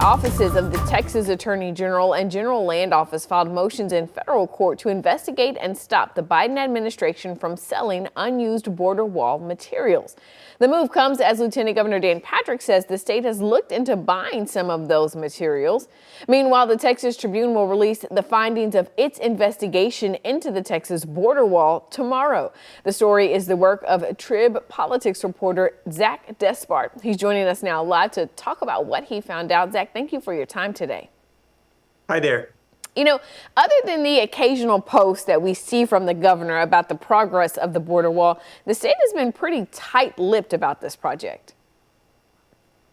offices of the Texas Attorney General and General Land Office filed motions in federal court to investigate and stop the Biden administration from selling unused border wall materials. The move comes as Lieutenant Governor Dan Patrick says the state has looked into buying some of those materials. Meanwhile, the Texas Tribune will release the findings of its investigation into the Texas border wall tomorrow. The story is the work of Trib politics reporter Zach Despard. He's joining us now live to talk about what he found out. Zach, thank you for your time today. Hi there. You know, other than the occasional post that we see from the governor about the progress of the border wall, the state has been pretty tight-lipped about this project.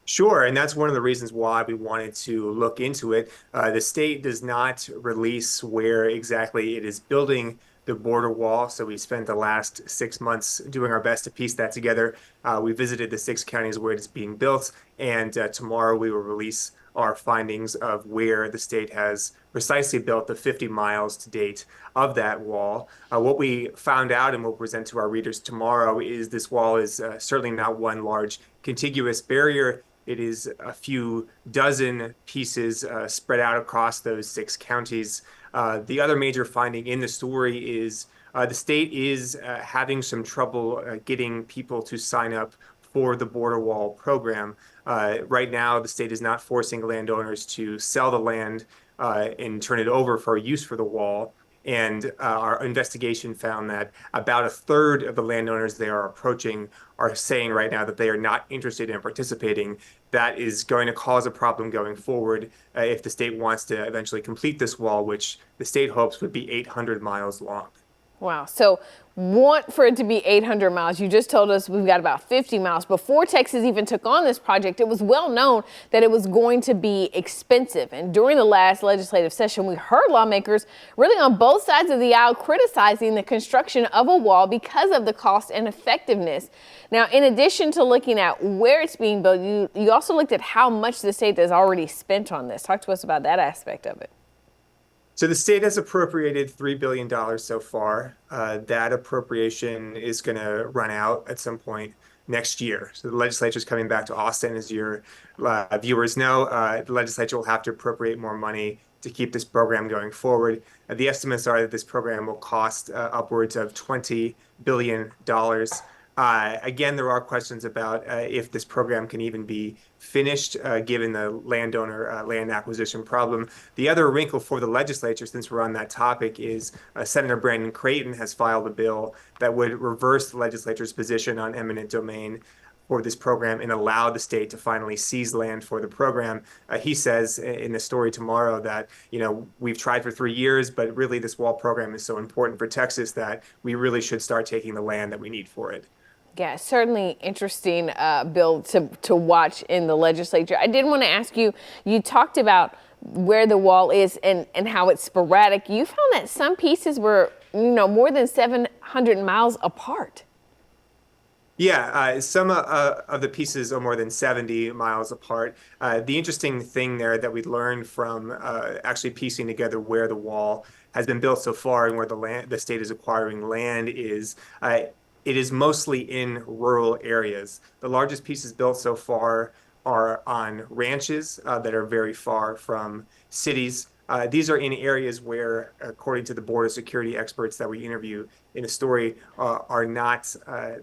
Sure, and that's one of the reasons why we wanted to look into it. The state does not release where exactly it is building the border wall, so we spent the last 6 months doing our best to piece that together. We visited the 6 counties where it is being built, and tomorrow we will release our findings of where the state has precisely built the 50 miles to date of that wall. What we found out and we'll present to our readers tomorrow is this wall is certainly not one large contiguous barrier. It is a few dozen pieces spread out across those 6 counties. The other major finding in the story is the state is having some trouble getting people to sign up for the border wall program. Right now, the state is not forcing landowners to sell the land and turn it over for use for the wall. And our investigation found that about a third of the landowners they are approaching are saying right now that they are not interested in participating. That is going to cause a problem going forward if the state wants to eventually complete this wall, which the state hopes would be 800 miles long. Wow. So want for it to be 800 miles. You just told us we've got about 50 miles. Before Texas even took on this project, it was well known that it was going to be expensive. And during the last legislative session, we heard lawmakers really on both sides of the aisle criticizing the construction of a wall because of the cost and effectiveness. Now, in addition to looking at where it's being built, you also looked at how much the state has already spent on this. Talk to us about that aspect of it. So the state has appropriated $3 billion so far. That appropriation is going to run out at some point next year. So the legislature is coming back to Austin, as your viewers know. The legislature will have to appropriate more money to keep this program going forward. The estimates are that this program will cost upwards of $20 billion. Again, there are questions about if this program can even be finished, given the landowner land acquisition problem. The other wrinkle for the legislature, since we're on that topic, is Senator Brandon Creighton has filed a bill that would reverse the legislature's position on eminent domain for this program and allow the state to finally seize land for the program. He says in the story tomorrow that, you know, we've tried for 3 years, but really this wall program is so important for Texas that we really should start taking the land that we need for it. Yeah, certainly interesting bill to watch in the legislature. I did want to ask you, you talked about where the wall is and how it's sporadic. You found that some pieces were, more than 700 miles apart. Yeah, some of the pieces are more than 70 miles apart. The interesting thing there that we learned from actually piecing together where the wall has been built so far and where the state is acquiring land is it is mostly in rural areas. The largest pieces built so far are on ranches that are very far from cities. These are in areas where, according to the border security experts that we interview in the story, are not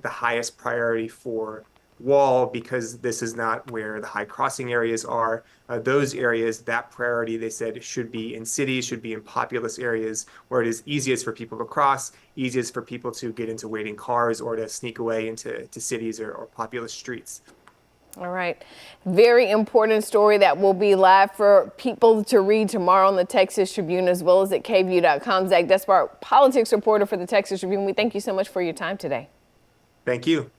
the highest priority for wall, because this is not where the high crossing areas are. Those areas, that priority, they said, should be in cities, should be in populous areas where it is easiest for people to cross, easiest for people to get into waiting cars or to sneak away into cities or populous streets. All right. Very important story that will be live for people to read tomorrow on the Texas Tribune as well as at KVUE.com. Zach Despard, politics reporter for the Texas Tribune. We thank you so much for your time today. Thank you.